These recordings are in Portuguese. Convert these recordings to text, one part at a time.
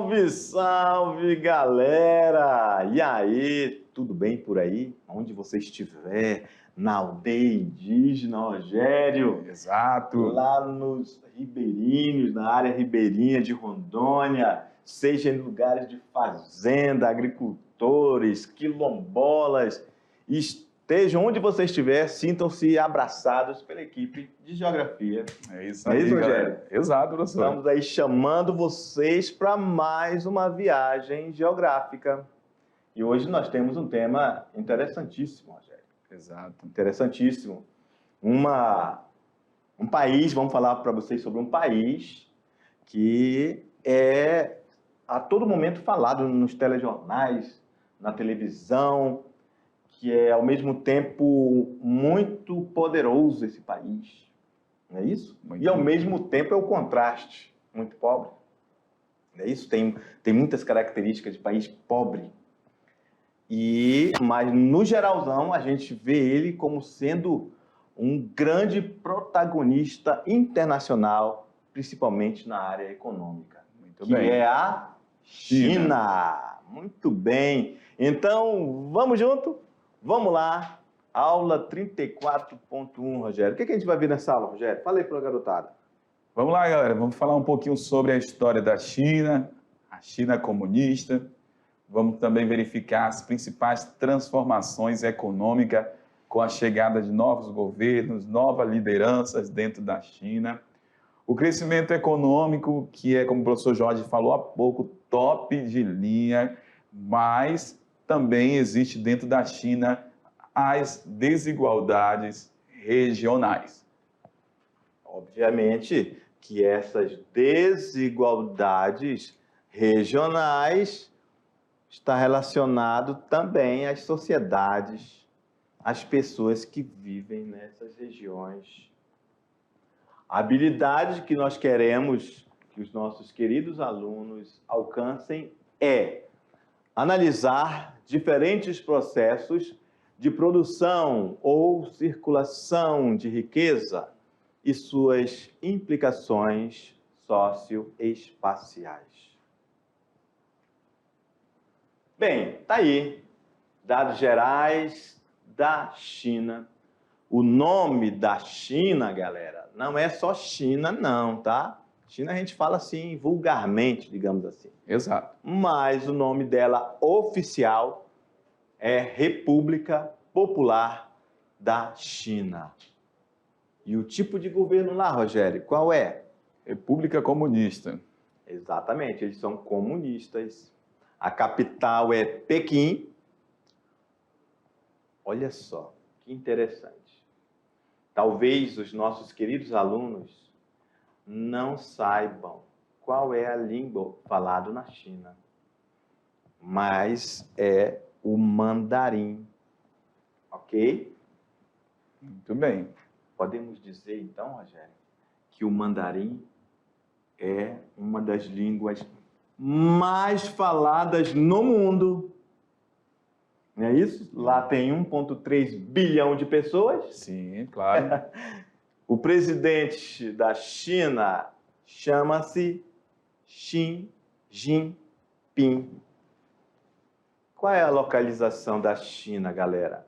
Salve, salve, galera! E aí, tudo bem por aí? Onde você estiver, na aldeia indígena, Rogério, Exato. lá nos ribeirinhos, na área ribeirinha de Rondônia, seja em lugares de fazenda, agricultores, quilombolas, estejam onde você estiver, sintam-se abraçados pela equipe de Geografia. É isso Não é aí, isso, galera. Rogério? Exato, professor. Estamos aí chamando vocês para mais uma viagem geográfica. E hoje nós temos um tema interessantíssimo, Rogério. Exato. Interessantíssimo. Um país, vamos falar para vocês sobre um país que é a todo momento falado nos telejornais, na televisão, que é ao mesmo tempo muito poderoso esse país. Não é isso? Muito E ao bom. mesmo tempo é o contraste, muito pobre. Não é isso? Tem muitas características de país pobre. Mas no geralzão a gente vê ele como sendo um grande protagonista internacional, principalmente na área econômica, Muito que bem. é a China. Muito bem. Então, vamos junto? Vamos lá. Aula 34.1, Rogério. O que a gente vai ver nessa aula, Rogério? Fala aí para a garotada. Vamos lá, galera. Vamos falar um pouquinho sobre a história da China, a China comunista. Vamos também verificar as principais transformações econômicas com a chegada de novos governos, novas lideranças dentro da China. O crescimento econômico, que é, como o professor Jorge falou há pouco, top de linha, mas também existe dentro da China as desigualdades regionais. Obviamente que essas desigualdades regionais está relacionado também às sociedades, às pessoas que vivem nessas regiões. A habilidade que nós queremos que os nossos queridos alunos alcancem é analisar diferentes processos de produção ou circulação de riqueza e suas implicações socioespaciais. Bem, tá aí, dados gerais da China. O nome da China, galera, não é só China não, tá? China a gente fala assim vulgarmente, digamos assim. Exato. Mas o nome dela oficial é República Popular da China. E o tipo de governo lá, Rogério, qual é? República Comunista. Exatamente, eles são comunistas. A capital é Pequim. Olha só, que interessante. Talvez os nossos queridos alunos não saibam qual é a língua falada na China, mas é o mandarim, ok? Muito bem. Podemos dizer, então, Rogério, que o mandarim é uma das línguas mais faladas no mundo. Não é isso? Lá tem 1,3 bilhão de pessoas. Sim, claro. O presidente da China chama-se Xi Jinping. Qual é a localização da China, galera?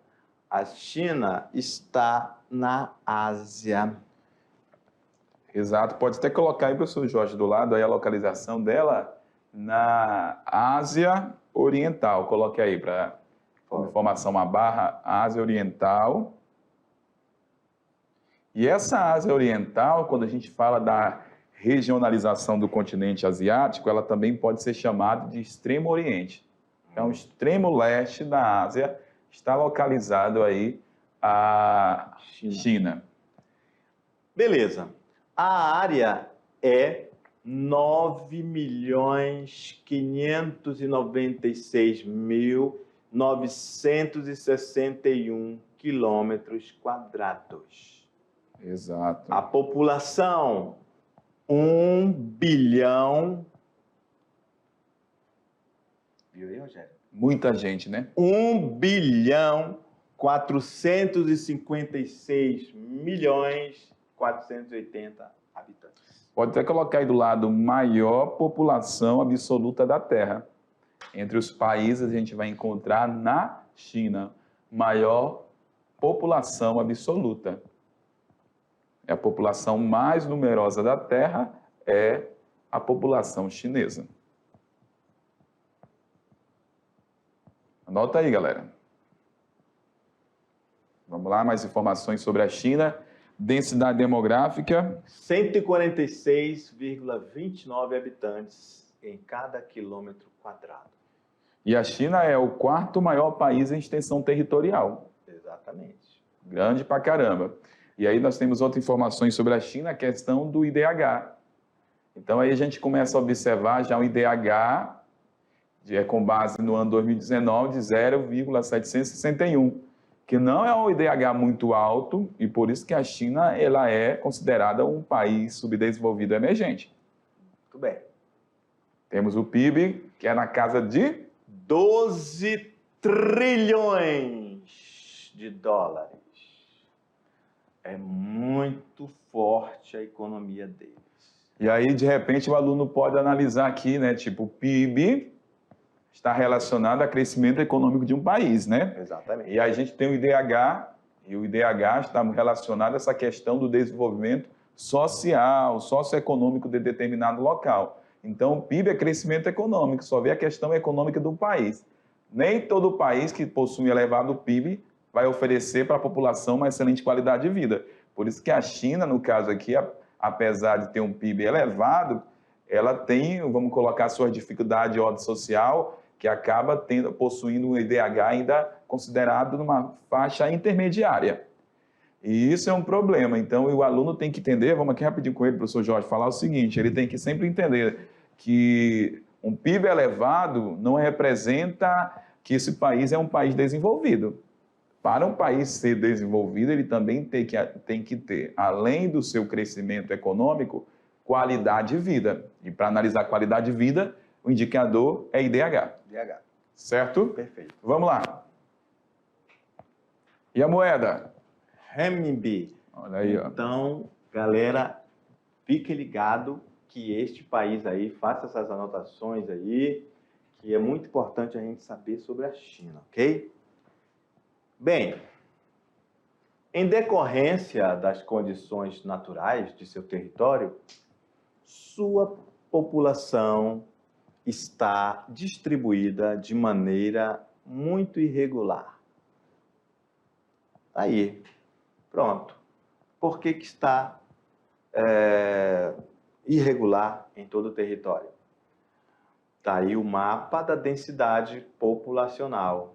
A China está na Ásia. Exato. Pode até colocar aí, professor Jorge, do lado aí a localização dela na Ásia Oriental. Coloque aí para informação, uma barra Ásia Oriental. E essa Ásia Oriental, quando a gente fala da regionalização do continente asiático, ela também pode ser chamada de Extremo Oriente. Então, o extremo leste da Ásia está localizado aí a China. Beleza. A área é 9.596.961 quilômetros quadrados. Exato. A população, 1 bilhão... Viu aí, Rogério? Muita gente, né? 1.456.480 habitantes. Pode até colocar aí do lado maior população absoluta da Terra. Entre os países a gente vai encontrar na China maior população absoluta. É a população mais numerosa da Terra é a população chinesa. Anota aí, galera. Vamos lá, mais informações sobre a China. Densidade demográfica. 146,29 habitantes em cada quilômetro quadrado. E a China é o quarto maior país em extensão territorial. Exatamente. Grande pra caramba. E aí nós temos outras informações sobre a China, a questão do IDH. Então aí a gente começa a observar já o IDH, com base no ano 2019, de 0,761, que não é um IDH muito alto, e por isso que a China ela é considerada um país subdesenvolvido emergente. Muito bem. Temos o PIB, que é na casa de 12 trilhões de dólares. É muito forte a economia deles. E aí, de repente, o aluno pode analisar aqui, né? Tipo, o PIB está relacionado ao crescimento econômico de um país, né? Exatamente. E a gente tem o IDH, e o IDH está relacionado a essa questão do desenvolvimento social, socioeconômico de determinado local. Então, o PIB é crescimento econômico, só vê a questão econômica do país. Nem todo país que possui elevado PIB vai oferecer para a população uma excelente qualidade de vida. Por isso que a China, no caso aqui, apesar de ter um PIB elevado, ela tem, vamos colocar, suas dificuldades de ordem social, que acaba possuindo um IDH ainda considerado numa faixa intermediária. E isso é um problema. Então, o aluno tem que entender, vamos aqui rapidinho com ele, professor Jorge, falar o seguinte, ele tem que sempre entender que um PIB elevado não representa que esse país é um país desenvolvido. Para um país ser desenvolvido, ele também tem que ter, além do seu crescimento econômico, qualidade de vida. E para analisar a qualidade de vida, o indicador é IDH. IDH. Certo? Perfeito. Vamos lá. E a moeda? Renminbi. Olha aí, ó. Então, galera, fique ligado que este país aí, faça essas anotações aí, que é muito importante a gente saber sobre a China, ok? Bem, em decorrência das condições naturais de seu território, sua população está distribuída de maneira muito irregular. Aí, pronto. Por que está irregular em todo o território? Está aí o mapa da densidade populacional.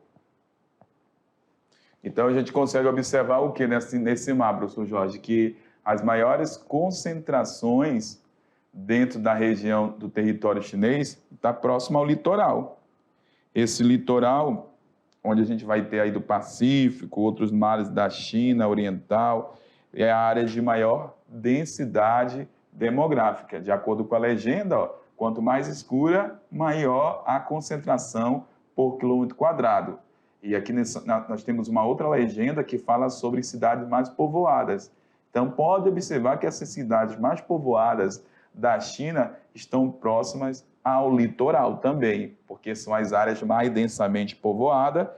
Então, a gente consegue observar o que nesse mapa, professor Jorge? Que as maiores concentrações dentro da região do território chinês está próximo ao litoral. Esse litoral, onde a gente vai ter aí do Pacífico, outros mares da China Oriental, é a área de maior densidade demográfica. De acordo com a legenda, ó, quanto mais escura, maior a concentração por quilômetro quadrado. E aqui nós temos uma outra legenda que fala sobre cidades mais povoadas. Então, pode observar que essas cidades mais povoadas da China estão próximas ao litoral também, porque são as áreas mais densamente povoadas.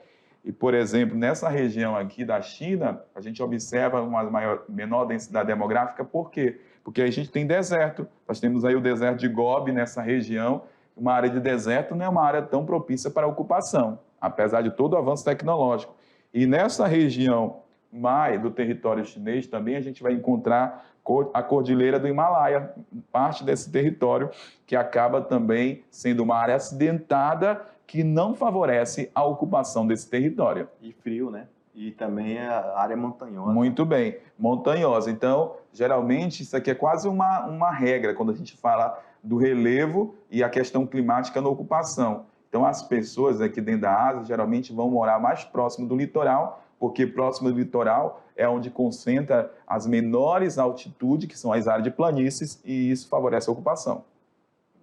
E, por exemplo, nessa região aqui da China, a gente observa uma menor densidade demográfica. Por quê? Porque a gente tem deserto. Nós temos aí o deserto de Gobi nessa região. Uma área de deserto não é uma área tão propícia para a ocupação, apesar de todo o avanço tecnológico. E nessa região mais do território chinês também a gente vai encontrar a Cordilheira do Himalaia, parte desse território que acaba também sendo uma área acidentada que não favorece a ocupação desse território. E frio, né? E também a área montanhosa. Muito bem, montanhosa. Então, geralmente, isso aqui é quase uma regra quando a gente fala do relevo e a questão climática na ocupação. Então, as pessoas aqui dentro da Ásia geralmente vão morar mais próximo do litoral, porque próximo do litoral é onde concentra as menores altitudes, que são as áreas de planícies, e isso favorece a ocupação.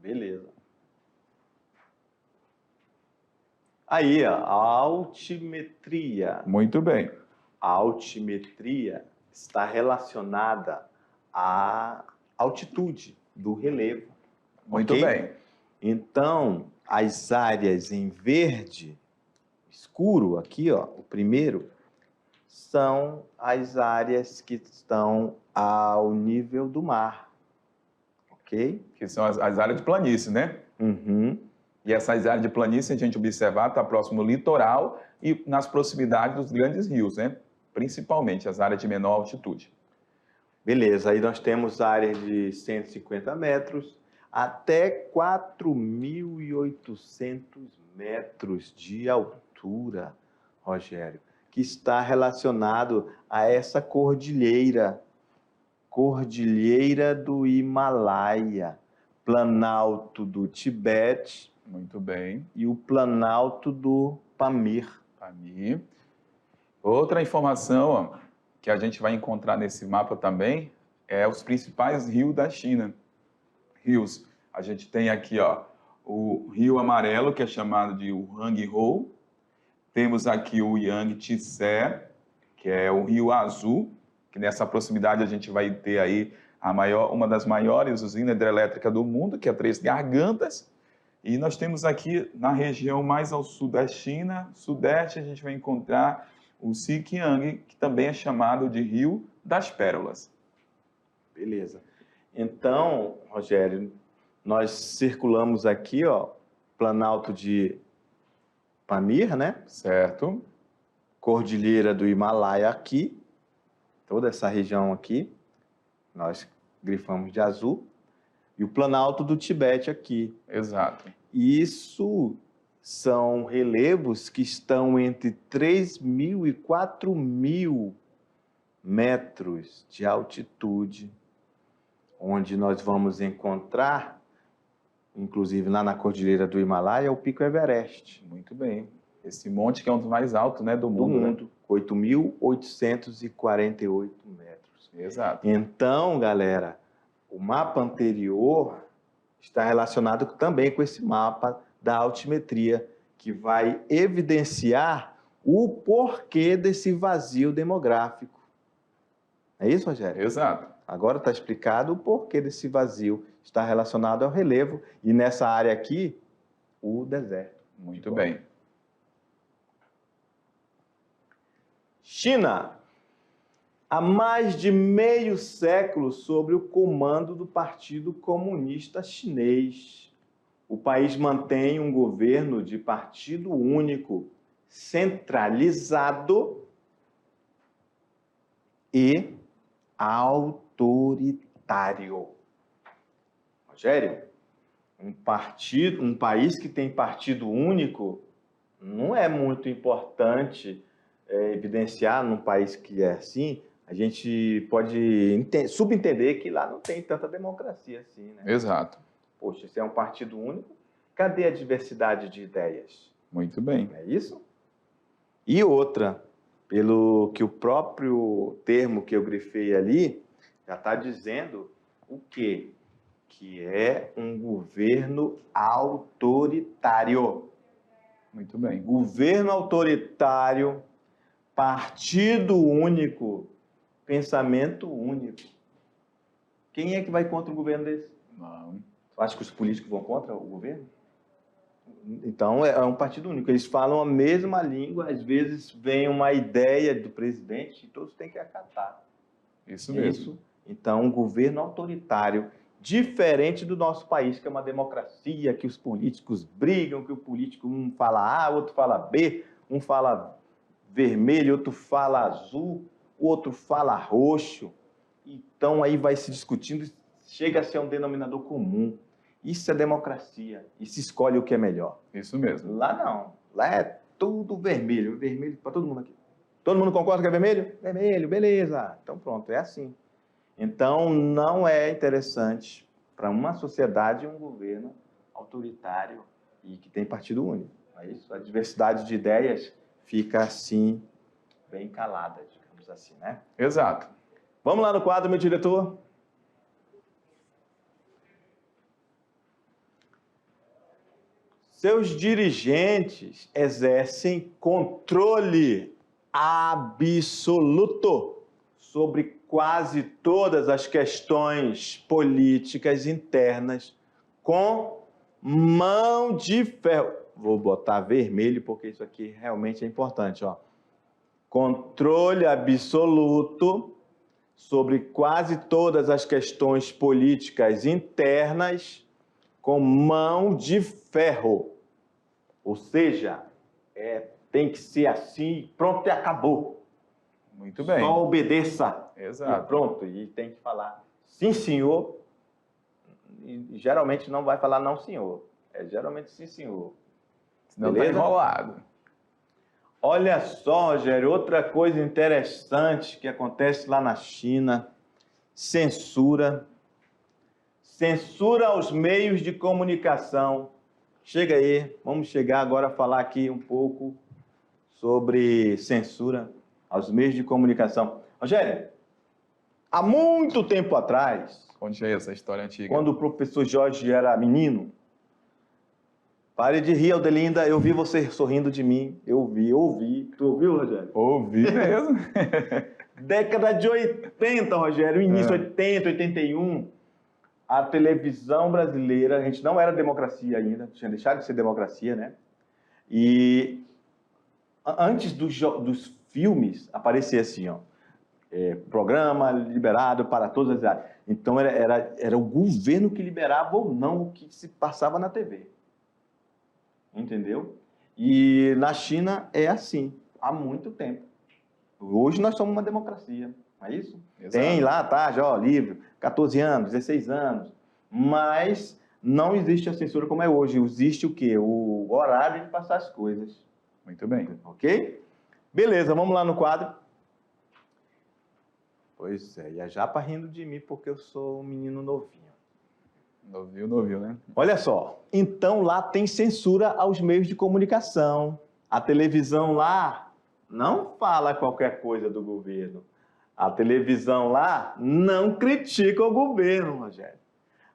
Beleza. Aí, a altimetria. Muito bem. A altimetria está relacionada à altitude. do relevo. Muito ok? bem. Então, as áreas em verde escuro aqui, ó, o primeiro, são as áreas que estão ao nível do mar, ok? Que são as áreas de planície, né? Uhum. E essas áreas de planície, se a gente observar, está próximo ao litoral e nas proximidades dos grandes rios, né? Principalmente as áreas de menor altitude. Beleza, aí nós temos áreas de 150 metros até 4.800 metros de altura, Rogério, que está relacionado a essa cordilheira, Cordilheira do Himalaia, Planalto do Tibete Muito bem. e o Planalto do Pamir. Pamir. Outra informação, ó, que a gente vai encontrar nesse mapa também é os principais rios da China. Rios. A gente tem aqui, ó, o Rio Amarelo, que é chamado de Huanghe. Temos aqui o Yangtze, que é o Rio Azul, que nessa proximidade a gente vai ter aí uma das maiores usinas hidrelétricas do mundo, que é Três Gargantas. E nós temos aqui na região mais ao sul da China, sudeste, a gente vai encontrar o Xinjiang, que também é chamado de Rio das Pérolas. Beleza. Então, Rogério, nós circulamos aqui, ó, Planalto de Pamir, né? Certo? Cordilheira do Himalaia aqui, toda essa região aqui, nós grifamos de azul, e o Planalto do Tibete aqui. Exato. Isso são relevos que estão entre 3.000 e 4.000 metros de altitude, onde nós vamos encontrar, inclusive lá na Cordilheira do Himalaia, o Pico Everest. Muito bem. Esse monte que é um dos mais altos, né, do mundo. Né? 8.848 metros. Exato. Então, galera, o mapa anterior está relacionado também com esse mapa da altimetria, que vai evidenciar o porquê desse vazio demográfico. É isso, Rogério? Exato. Agora está explicado o porquê desse vazio. Está relacionado ao relevo e nessa área aqui, o deserto. Muito bem. China, há mais de meio século sob o comando do Partido Comunista Chinês. O país mantém um governo de partido único, centralizado e autoritário. Rogério, um país que tem partido único não é muito importante evidenciar num país que é assim. A gente pode subentender que lá não tem tanta democracia assim, né? Exato. Poxa, se é um partido único, cadê a diversidade de ideias? Muito bem. Não é isso? E outra, pelo que o próprio termo que eu grifei ali já está dizendo o quê? Que é um governo autoritário. Muito bem. Governo autoritário, partido único, pensamento único. Quem é que vai contra um governo desse? Não. Tu acha que os políticos vão contra o governo? Então, é um partido único. Eles falam a mesma língua, às vezes vem uma ideia do presidente e todos têm que acatar. Isso mesmo. Isso. Então, um governo autoritário, diferente do nosso país, que é uma democracia, que os políticos brigam, que o político um fala A, outro fala B, um fala vermelho, outro fala azul, o outro fala roxo. Então, aí vai se discutindo, chega a ser um denominador comum. Isso é democracia. E se escolhe o que é melhor. Isso mesmo. Lá não. Lá é tudo vermelho. Vermelho para todo mundo aqui. Todo mundo concorda que é vermelho? Vermelho, beleza. Então pronto, é assim. Então não é interessante para uma sociedade um governo autoritário e que tem partido único. É isso. A diversidade de ideias fica assim, bem calada, digamos assim, né? Exato. Vamos lá no quadro, meu diretor? Seus dirigentes exercem controle absoluto sobre quase todas as questões políticas internas com mão de ferro. Vou botar vermelho porque isso aqui realmente é importante, ó. Controle absoluto sobre quase todas as questões políticas internas com mão de ferro. Ou seja, tem que ser assim, pronto e acabou. Muito bem. Só obedeça. Exato. E pronto. E tem que falar sim, senhor. E geralmente não vai falar não, senhor. É geralmente sim, senhor. Senão tá enrolado. Olha só, Rogério, outra coisa interessante que acontece lá na China, censura. Censura aos meios de comunicação. Chega aí, vamos chegar agora a falar aqui um pouco sobre censura aos meios de comunicação. Rogério, há muito tempo atrás... Conte aí essa história antiga. Quando o professor Jorge era menino... Pare de rir, Aldelinda, eu vi você sorrindo de mim. Eu ouvi. Tu ouviu, Rogério? Ouvi mesmo. Década de 80, Rogério, início 80, 81. A televisão brasileira, a gente não era democracia ainda, tinha deixado de ser democracia, né? E antes dos filmes, aparecia assim, ó, programa liberado para todas as áreas. Então era o governo que liberava ou não o que se passava na TV. Entendeu? E na China é assim, há muito tempo. Hoje nós somos uma democracia, não é isso? Exato. Tem lá, tá, já, ó, livre, 14 anos, 16 anos, mas não existe a censura como é hoje. Existe o quê? O horário de passar as coisas. Muito bem. Ok? Beleza, vamos lá no quadro. Pois é, e a Japa rindo de mim porque eu sou um menino novinho. Novinho, né? Olha só, então lá tem censura aos meios de comunicação. A televisão lá não fala qualquer coisa do governo. A televisão lá não critica o governo, Rogério.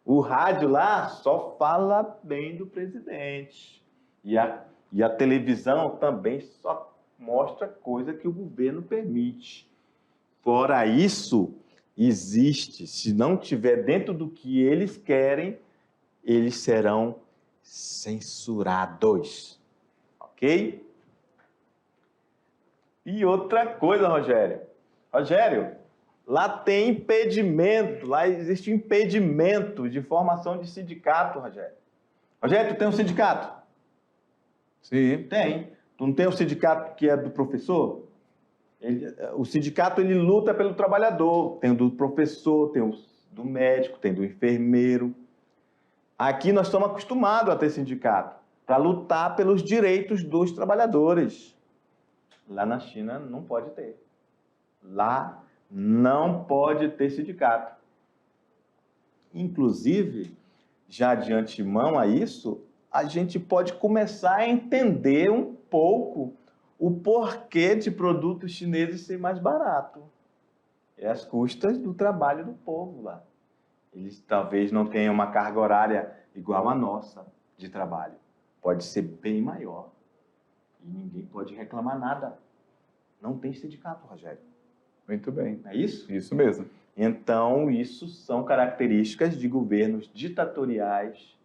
O rádio lá só fala bem do presidente. E a televisão também só mostra coisa que o governo permite. Fora isso, existe, se não tiver dentro do que eles querem, eles serão censurados. Ok? E outra coisa, Rogério. Rogério, lá tem impedimento, lá existe impedimento de formação de sindicato, Rogério. Rogério, tu tem um sindicato? Sim. Tem. Tu não tem um sindicato que é do professor? O sindicato, ele luta pelo trabalhador. Tem o do professor, tem o do médico, tem do enfermeiro. Aqui nós estamos acostumados a ter sindicato para lutar pelos direitos dos trabalhadores. Lá na China não pode ter. Lá não pode ter sindicato. Inclusive, já de antemão a isso, a gente pode começar a entender um pouco o porquê de produtos chineses ser mais barato. É as custas do trabalho do povo lá. Eles talvez não tenham uma carga horária igual à nossa de trabalho. Pode ser bem maior. E ninguém pode reclamar nada. Não tem sindicato, Rogério. Muito bem. É isso? Isso mesmo. Então, isso são características de governos ditatoriais.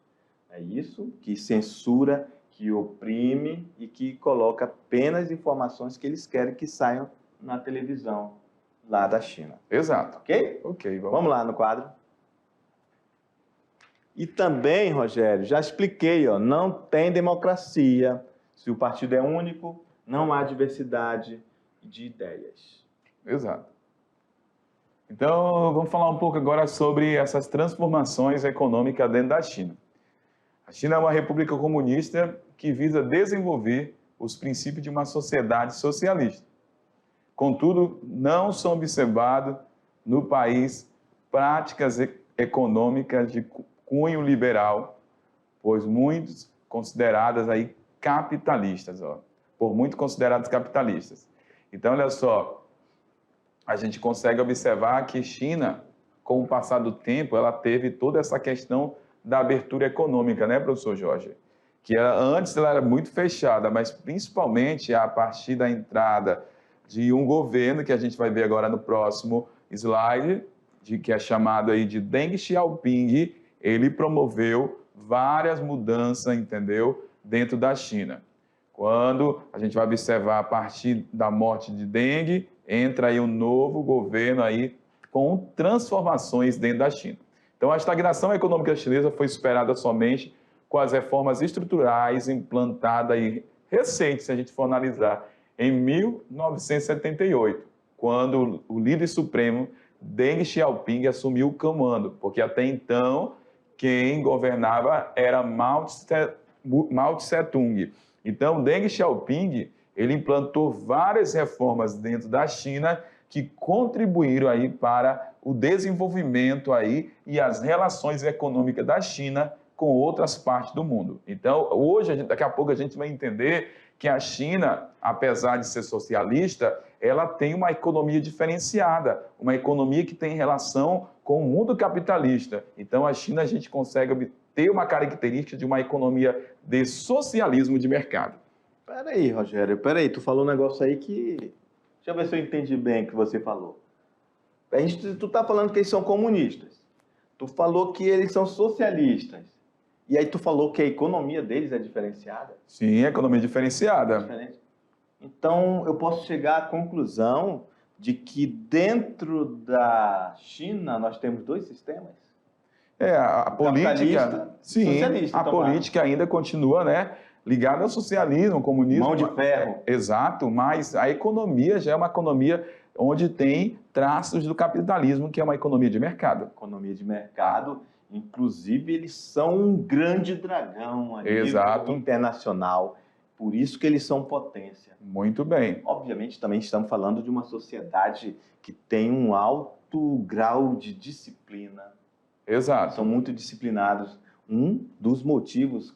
É isso que censura, que oprime e que coloca apenas informações que eles querem que saiam na televisão lá da China. Exato. Ok? Ok, vamos lá no quadro. E também, Rogério, já expliquei, ó, não tem democracia. Se o partido é único, não há diversidade de ideias. Exato. Então, vamos falar um pouco agora sobre essas transformações econômicas dentro da China. A China é uma república comunista que visa desenvolver os princípios de uma sociedade socialista. Contudo, não são observados no país práticas econômicas de cunho liberal, pois muitos consideradas aí capitalistas, ó, por muitos considerados capitalistas. Então, olha só, a gente consegue observar que China, com o passar do tempo, ela teve toda essa questão da abertura econômica, né, professor Jorge? Que antes ela era muito fechada, mas principalmente a partir da entrada de um governo que a gente vai ver agora no próximo slide, que é chamado aí de Deng Xiaoping. Ele promoveu várias mudanças, entendeu, dentro da China. Quando a gente vai observar a partir da morte de Deng, entra aí um novo governo aí com transformações dentro da China. Então, a estagnação econômica chinesa foi superada somente com as reformas estruturais implantadas aí, recentes, se a gente for analisar, em 1978, quando o líder supremo Deng Xiaoping assumiu o comando, porque até então quem governava era Mao Tse-tung. Então, Deng Xiaoping, ele implantou várias reformas dentro da China que contribuíram aí para o desenvolvimento aí e as relações econômicas da China com outras partes do mundo. Então, hoje, daqui a pouco a gente vai entender que a China, apesar de ser socialista, ela tem uma economia diferenciada, uma economia que tem relação com o mundo capitalista. Então, a China, a gente consegue ter uma característica de uma economia de socialismo de mercado. Peraí, Rogério, peraí, tu falou um negócio aí que... Deixa eu ver se eu entendi bem o que você falou. Tu tá falando que eles são comunistas. Tu falou que eles são socialistas. E aí tu falou que a economia deles é diferenciada. Sim, economia diferenciada. Diferente. Então, eu posso chegar à conclusão de que dentro da China nós temos dois sistemas? A política, sim, socialista, a política ainda continua, né, ligada ao socialismo, ao comunismo. Mão de ferro. Exato, mas a economia já é uma economia onde tem traços do capitalismo, que é uma economia de mercado. Economia de mercado, inclusive eles são um grande dragão a nível internacional, por isso que eles são potência. Muito bem. Obviamente também estamos falando de uma sociedade que tem um alto grau de disciplina. Exato. São muito disciplinados. Um dos motivos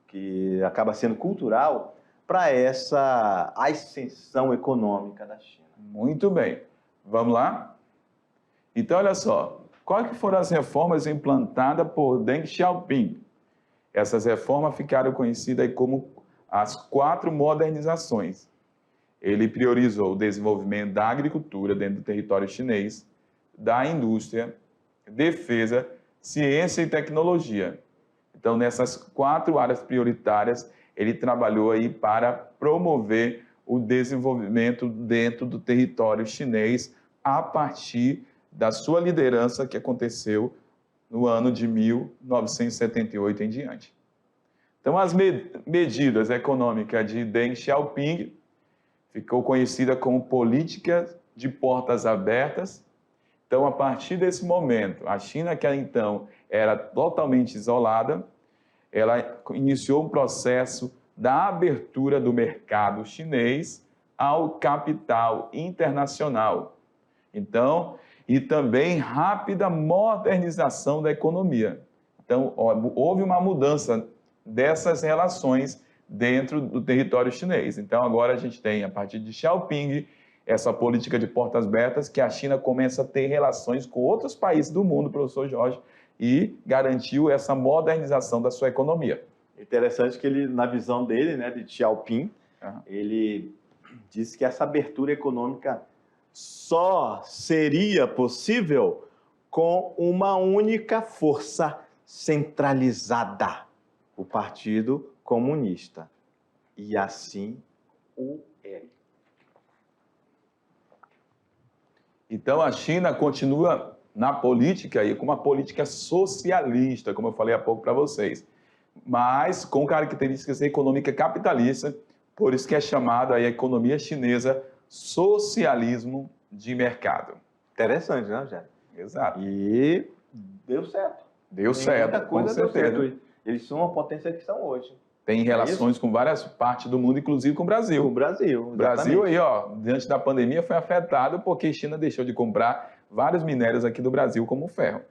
que acaba sendo cultural para essa ascensão econômica da China. Muito bem. Vamos lá? Então, olha só. Quais que foram as reformas implantadas por Deng Xiaoping? Essas reformas ficaram conhecidas como as 4 modernizações. Ele priorizou o desenvolvimento da agricultura dentro do território chinês, da indústria, defesa, ciência e tecnologia. Então, nessas 4 áreas prioritárias, ele trabalhou aí para promover o desenvolvimento dentro do território chinês a partir da sua liderança que aconteceu no ano de 1978 em diante. Então, as medidas econômicas de Deng Xiaoping ficou conhecida como política de portas abertas. Então, a partir desse momento, a China, que então era totalmente isolada, ela iniciou um processo da abertura do mercado chinês ao capital internacional. Então, e também rápida modernização da economia. Então, houve uma mudança dessas relações dentro do território chinês. Então, agora a gente tem, a partir de Xiaoping, essa política de portas abertas, que a China começa a ter relações com outros países do mundo, professor Jorge, e garantiu essa modernização da sua economia. Interessante que ele, na visão dele, né, de Xiaoping, ele disse que essa abertura econômica só seria possível com uma única força centralizada, o Partido Comunista. E assim o é. Então, a China continua na política aí com uma política socialista, como eu falei há pouco para vocês, mas com características econômicas capitalistas, por isso que é chamada a economia chinesa socialismo de mercado. Interessante, né, Rogério? Exato. E deu certo. Deu certo, muita coisa com certeza. Deu certo. Eles são uma potência que são hoje. Tem relações com várias partes do mundo, inclusive com o Brasil. Com o Brasil, exatamente. O Brasil aí, ó, diante da pandemia foi afetado porque a China deixou de comprar vários minérios aqui do Brasil, como o ferro.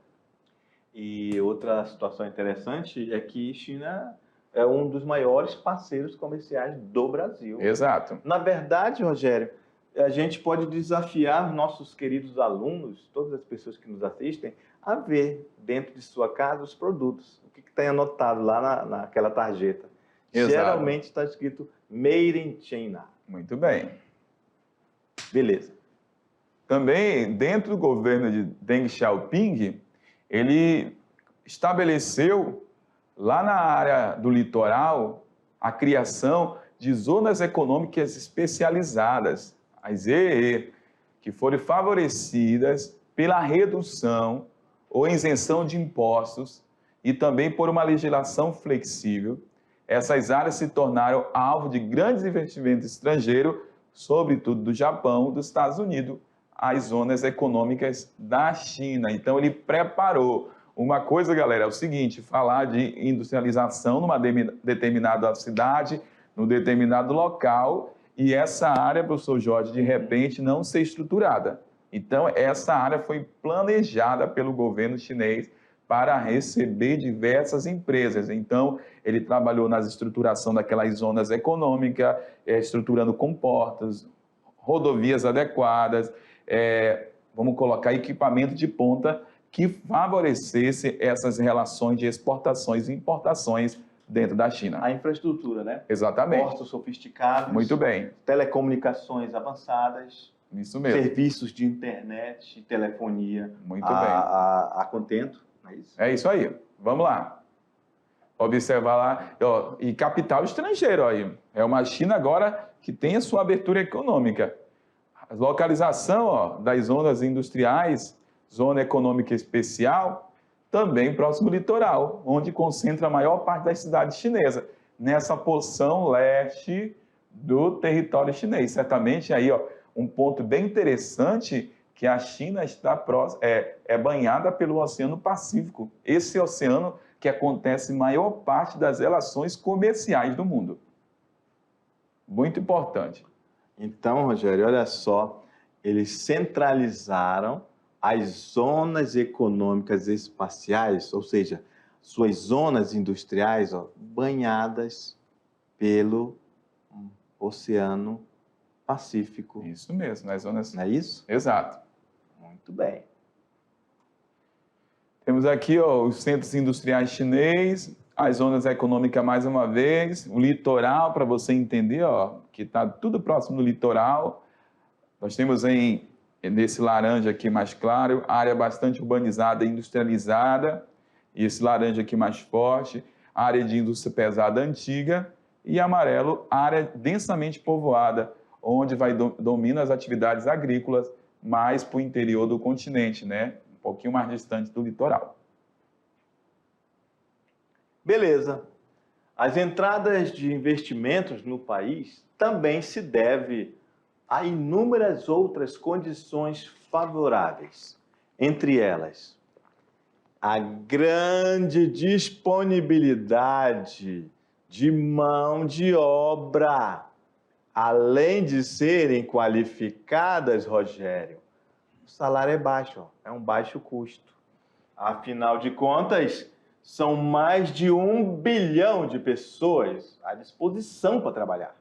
E outra situação interessante é que a China é um dos maiores parceiros comerciais do Brasil. Exato. Na verdade, Rogério, a gente pode desafiar nossos queridos alunos, todas as pessoas que nos assistem, a ver dentro de sua casa os produtos. O que tem anotado lá naquela tarjeta. Exato. Geralmente está escrito Made in China. Muito bem. Beleza. Também, dentro do governo de Deng Xiaoping, ele estabeleceu, lá na área do litoral, a criação de zonas econômicas especializadas, as ZEE, que foram favorecidas pela redução ou isenção de impostos e também por uma legislação flexível. Essas áreas se tornaram alvo de grandes investimentos estrangeiros, sobretudo do Japão, dos Estados Unidos, as zonas econômicas da China. Então, ele preparou. Uma coisa, galera, é o seguinte, falar de industrialização numa determinada cidade, num determinado local, e essa área, professor Jorge, de repente não ser estruturada. Então, essa área foi planejada pelo governo chinês para receber diversas empresas. Então, ele trabalhou na estruturação daquelas zonas econômicas, estruturando comportas, rodovias adequadas, vamos colocar equipamento de ponta que favorecesse essas relações de exportações e importações dentro da China. A infraestrutura, né? Exatamente. Portos sofisticados. Muito bem. Telecomunicações avançadas. Isso mesmo. Serviços de internet e telefonia. Muito bem. A contento, não é isso? É isso aí. Vamos lá. Observar lá. Ó, e capital estrangeiro aí. É uma China agora que tem a sua abertura econômica. A localização das zonas industriais, zona econômica especial, também próximo ao litoral, onde concentra a maior parte das cidades chinesas, nessa porção leste do território chinês. Certamente aí, um ponto bem interessante que a China está banhada pelo Oceano Pacífico. Esse oceano que acontece maior parte das relações comerciais do mundo. Muito importante. Então, Rogério, olha só, eles centralizaram as zonas econômicas espaciais, ou seja, suas zonas industriais, banhadas pelo Oceano Pacífico. Isso mesmo, nas zonas... Não é isso? Exato. Muito bem. Temos aqui os centros industriais chineses, as zonas econômicas mais uma vez, o litoral, para você entender, que está tudo próximo do litoral. Nós temos nesse laranja aqui mais claro, área bastante urbanizada e industrializada, e esse laranja aqui mais forte, área de indústria pesada antiga, e amarelo, área densamente povoada, onde domina as atividades agrícolas mais para o interior do continente, né? Um pouquinho mais distante do litoral. Beleza. As entradas de investimentos no país também se deve a inúmeras outras condições favoráveis, entre elas a grande disponibilidade de mão de obra, além de serem qualificadas, Rogério, o salário é baixo, é um baixo custo. Afinal de contas, são mais de 1 bilhão de pessoas à disposição para trabalhar.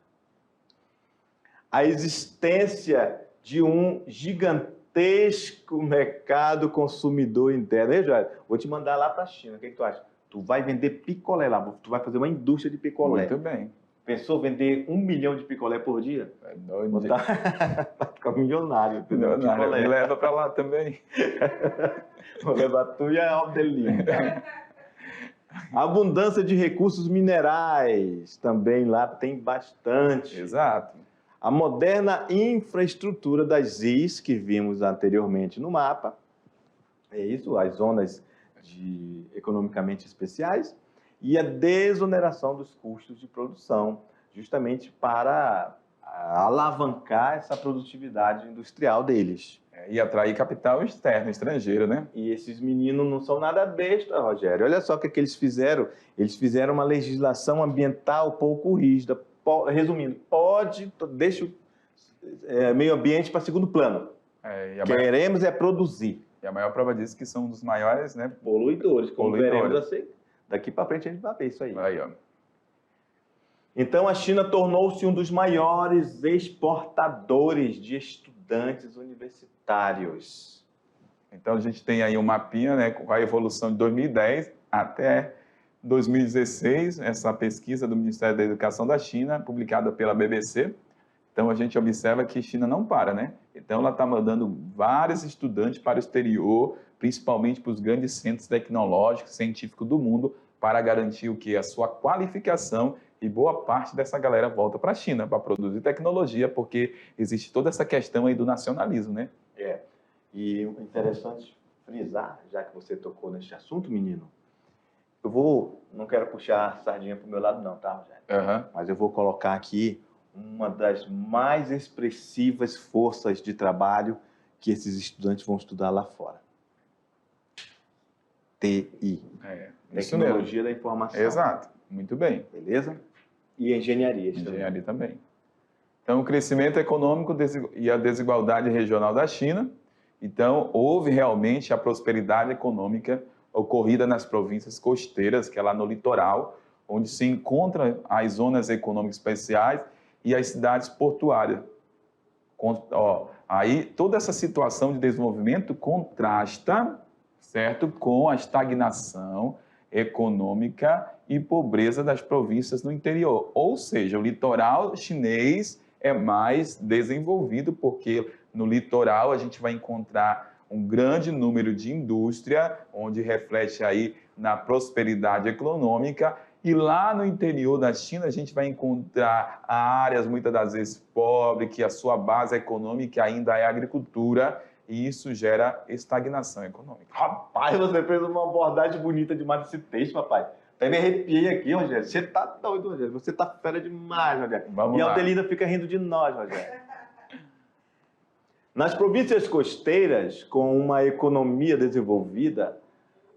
A existência de um gigantesco mercado consumidor interno. Ei, Jorge, vou te mandar lá para a China, o que tu acha? Tu vai vender picolé lá, tu vai fazer uma indústria de picolé. Muito bem. Pensou vender 1 milhão de picolé por dia? É doido. Vai ficar milionário. Milionário. Me leva para lá também. Vou levar tu e a Aldelinda. Abundância de recursos minerais, também lá tem bastante. Exato. A moderna infraestrutura das ZIs, que vimos anteriormente no mapa, é isso, as zonas economicamente especiais, e a desoneração dos custos de produção, justamente para alavancar essa produtividade industrial deles. E atrair capital externo, estrangeiro, né? E esses meninos não são nada besta, Rogério. Olha só o que eles fizeram. Eles fizeram uma legislação ambiental pouco rígida. Resumindo, deixa o meio ambiente para segundo plano. Queremos produzir. E a maior prova disso é que são um dos maiores, né? Poluidores, como veremos assim. Daqui para frente a gente vai ver isso aí. Aí, ó. Então a China tornou-se um dos maiores exportadores de estudantes universitários. Então a gente tem aí um mapinha, né, com a evolução de 2010 até 2016, essa pesquisa do Ministério da Educação da China, publicada pela BBC. Então a gente observa que a China não para, né? Então, ela está mandando vários estudantes para o exterior, principalmente para os grandes centros tecnológicos, científicos do mundo, para garantir o que? A sua qualificação, e boa parte dessa galera volta para a China para produzir tecnologia, porque existe toda essa questão aí do nacionalismo, né? E interessante frisar, já que você tocou neste assunto, menino, não quero puxar a sardinha para o meu lado não, tá, Rogério? Mas eu vou colocar aqui uma das mais expressivas forças de trabalho que esses estudantes vão estudar lá fora. TI. Tecnologia da Informação. Exato, muito bem. Beleza? E engenharia. Engenharia também. Então, o crescimento econômico e a desigualdade regional da China. Então, houve realmente a prosperidade econômica ocorrida nas províncias costeiras, que é lá no litoral, onde se encontram as zonas econômicas especiais e as cidades portuárias. Aí, toda essa situação de desenvolvimento contrasta, certo, com a estagnação econômica e pobreza das províncias no interior. Ou seja, o litoral chinês é mais desenvolvido, porque no litoral a gente vai encontrar um grande número de indústria, onde reflete aí na prosperidade econômica, e lá no interior da China a gente vai encontrar áreas muitas das vezes pobres, que a sua base econômica ainda é a agricultura, e isso gera estagnação econômica. Rapaz, você fez uma abordagem bonita demais desse texto, papai. Até me arrepiei aqui, Rogério. Você tá doido, Rogério. Você tá fera demais, Rogério. Vamos lá. A Aldelina fica rindo de nós, Rogério. Nas províncias costeiras, com uma economia desenvolvida,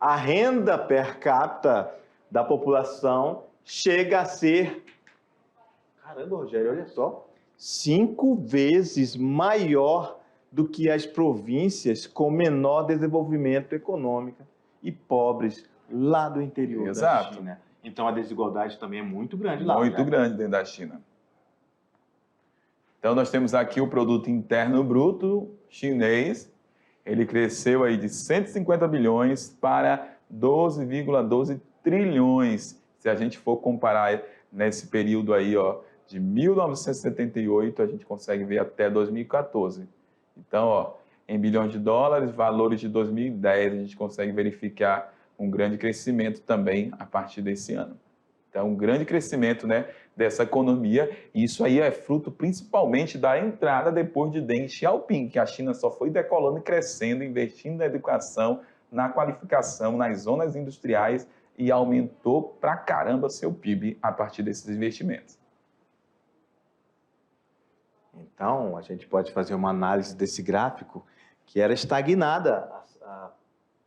a renda per capita da população chega a ser... Caramba, Rogério, olha só. 5 vezes maior do que as províncias com menor desenvolvimento econômico e pobres lá do interior da China. Então, a desigualdade também é muito grande lá. Muito grande dentro da China. Então, nós temos aqui o produto interno bruto chinês. Ele cresceu aí de 150 bilhões para 12,12 trilhões. Se a gente for comparar nesse período aí, de 1978, a gente consegue ver até 2014. Então, em bilhões de dólares, valores de 2010, a gente consegue verificar um grande crescimento também a partir desse ano. Então, um grande crescimento, né, dessa economia, e isso aí é fruto principalmente da entrada depois de Deng Xiaoping, que a China só foi decolando e crescendo, investindo na educação, na qualificação, nas zonas industriais, e aumentou pra caramba seu PIB a partir desses investimentos. Então, a gente pode fazer uma análise desse gráfico, que era estagnada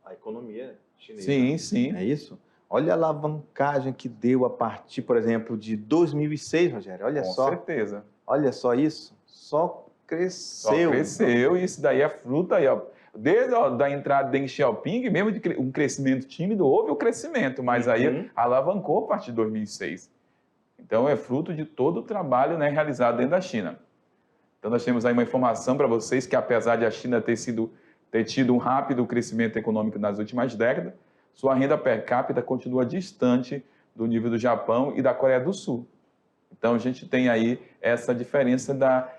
a economia chinesa. Sim, sim. É isso? Olha a alavancagem que deu a partir, por exemplo, de 2006, Rogério. Olha só. Com certeza. Olha só isso. Só cresceu. Só cresceu, e isso daí é fruta aí, desde a entrada de Deng Xiaoping, mesmo de um crescimento tímido, houve o crescimento, mas aí alavancou a partir de 2006. Então, é fruto de todo o trabalho, né, realizado dentro da China. Então, nós temos aí uma informação para vocês que, apesar de a China ter tido um rápido crescimento econômico nas últimas décadas, sua renda per capita continua distante do nível do Japão e da Coreia do Sul. Então, a gente tem aí essa diferença da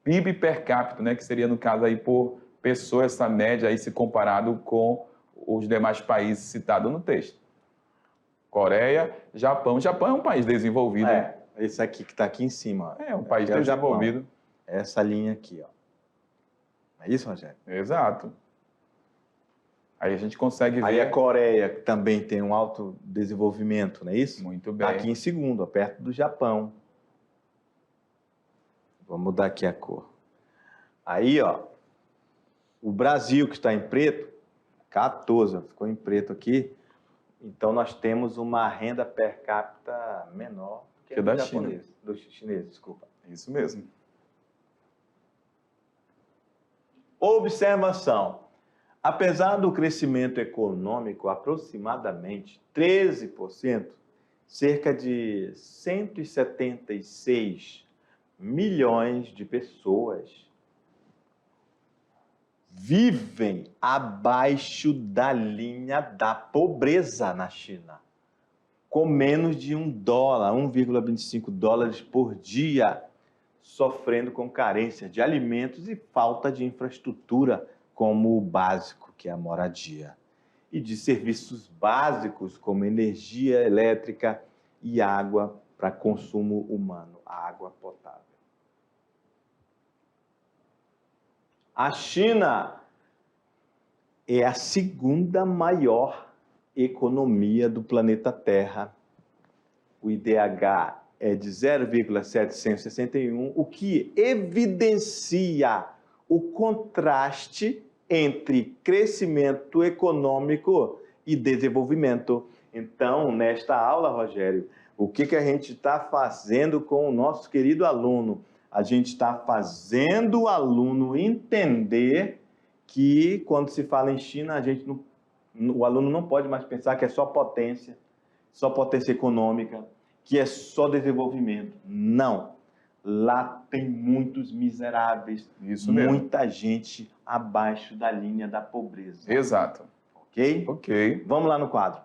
PIB per capita, né, que seria, no caso, aí por pessoa, essa média aí se comparado com os demais países citados no texto. Coreia, Japão. Japão é um país desenvolvido. Esse aqui que está aqui em cima. É um país desenvolvido. Essa linha aqui, É isso, Rogério? Exato. Aí a gente consegue ver... Aí a Coreia também tem um alto desenvolvimento, não é isso? Muito bem. Está aqui em segundo, perto do Japão. Vou mudar aqui a cor. Aí, o Brasil, que está em preto, 14, ficou em preto aqui. Então, nós temos uma renda per capita menor que a do China. Do chinês, desculpa. Isso mesmo. Observação. Apesar do crescimento econômico aproximadamente 13%, cerca de 176 milhões de pessoas vivem abaixo da linha da pobreza na China, com menos de $1, 1,25 dólares por dia. sofrendo com carência de alimentos e falta de infraestrutura, como o básico, que é a moradia, e de serviços básicos, como energia elétrica e água para consumo humano, a água potável. A China é a segunda maior economia do planeta Terra. O IDH é de 0,761, o que evidencia o contraste entre crescimento econômico e desenvolvimento. Então, nesta aula, Rogério, o que a gente está fazendo com o nosso querido aluno? A gente está fazendo o aluno entender que, quando se fala em China, o aluno não pode mais pensar que é só potência econômica, que é só desenvolvimento. Não. Lá tem muitos miseráveis, Isso mesmo. Muita gente abaixo da linha da pobreza. Exato. Ok? Ok. Vamos lá no quadro.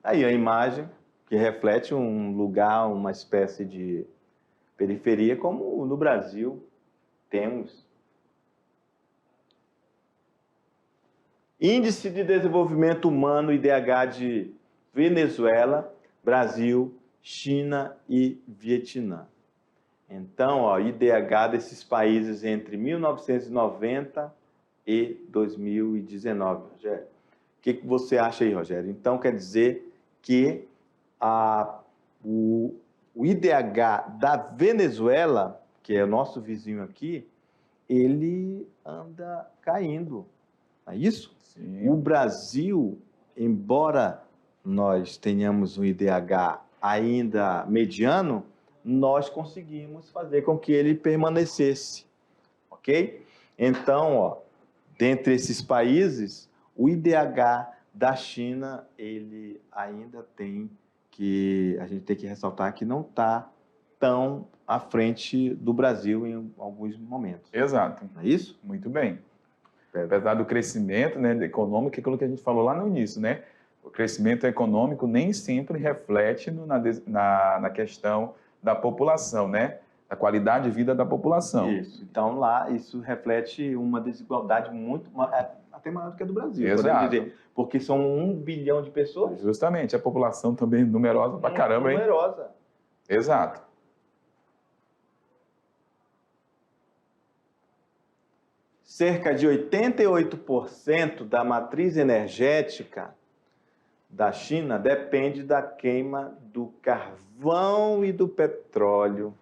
Aí a imagem que reflete um lugar, uma espécie de periferia, como no Brasil temos. Índice de Desenvolvimento Humano, IDH de Venezuela, Brasil, China e Vietnã. Então, ó, IDH desses países entre 1990 e 2019. Rogério, o que você acha aí, Rogério? Então, quer dizer que o IDH da Venezuela, que é o nosso vizinho aqui, ele anda caindo. Não é isso? Sim. O Brasil, embora nós tenhamos um IDH ainda mediano, nós conseguimos fazer com que ele permanecesse, ok? Então, ó, dentre esses países, o IDH da China, ele ainda a gente tem que ressaltar que não está tão à frente do Brasil em alguns momentos. Exato. Não é isso? Muito bem. Apesar do crescimento, né, econômico, aquilo que a gente falou lá no início, né? O crescimento econômico nem sempre reflete na questão da população, né? Da qualidade de vida da população. Isso. Então, lá, isso reflete uma desigualdade até maior do que a do Brasil, Exato. podemos dizer. Porque são 1 bilhão de pessoas. Justamente, a população também numerosa pra caramba, hein? Numerosa. Exato. Cerca de 88% da matriz energética da China depende da queima do carvão e do petróleo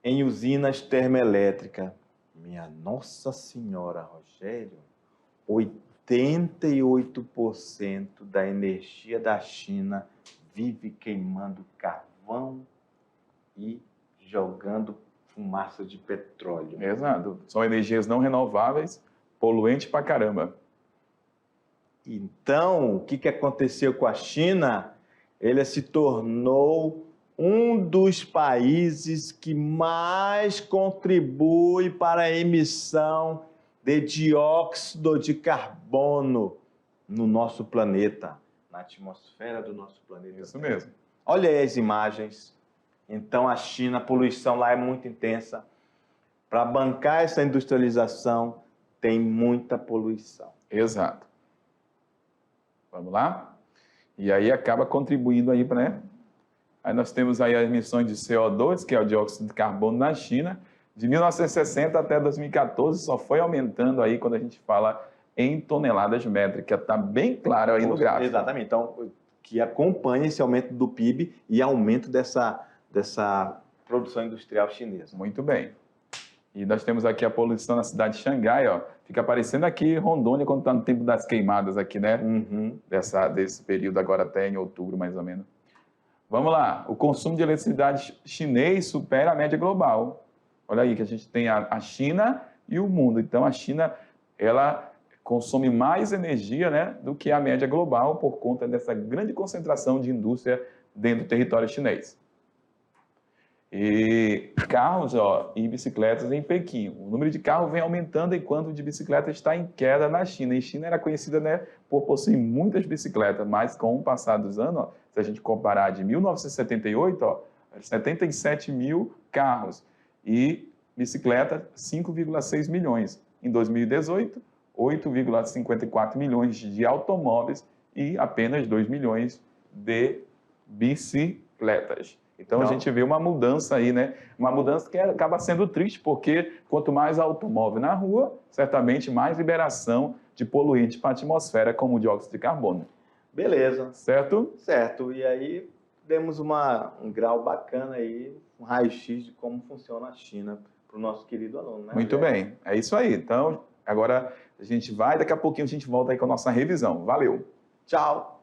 em usinas termoelétricas. Minha Nossa Senhora, Rogério, 88% da energia da China vive queimando carvão e jogando fumaça de petróleo. Exato. São energias não renováveis, poluentes pra caramba. Então, o que aconteceu com a China? Ele se tornou um dos países que mais contribui para a emissão de dióxido de carbono no nosso planeta, na atmosfera do nosso planeta. Isso mesmo. Olha aí as imagens. Então, a China, a poluição lá é muito intensa. Para bancar essa industrialização, tem muita poluição. Exato. Vamos lá? E aí acaba contribuindo aí para, né? Aí nós temos aí as emissões de CO2, que é o dióxido de carbono na China, de 1960 até 2014, só foi aumentando aí quando a gente fala em toneladas métricas. Está bem claro aí no gráfico. Exatamente. Então, que acompanha esse aumento do PIB e aumento dessa produção industrial chinesa. Muito bem. E nós temos aqui a poluição na cidade de Xangai, ó. Fica aparecendo aqui Rondônia quando está no tempo das queimadas aqui, né? Uhum. Desse período agora até em outubro, mais ou menos. Vamos lá. O consumo de eletricidade chinês supera a média global. Olha aí que a gente tem a China e o mundo. Então, a China, ela consome mais energia, né, do que a média global por conta dessa grande concentração de indústria dentro do território chinês. E carros, ó, e bicicletas em Pequim. O número de carros vem aumentando enquanto o de bicicleta está em queda na China. E a China era conhecida, né, por possuir muitas bicicletas, mas com o passar dos anos, ó, se a gente comparar de 1978, ó, 77 mil carros. E bicicleta, 5,6 milhões. Em 2018, 8,54 milhões de automóveis e apenas 2 milhões de bicicletas. Então, a gente vê uma mudança aí, né? Uma mudança que acaba sendo triste, porque quanto mais automóvel na rua, certamente mais liberação de poluente para a atmosfera, como o dióxido de carbono. Beleza. Certo? Certo. E aí, demos um grau bacana aí, um raio-x de como funciona a China para o nosso querido aluno, né? Muito bem. É isso aí. Então, agora a gente vai, daqui a pouquinho a gente volta aí com a nossa revisão. Valeu! Tchau!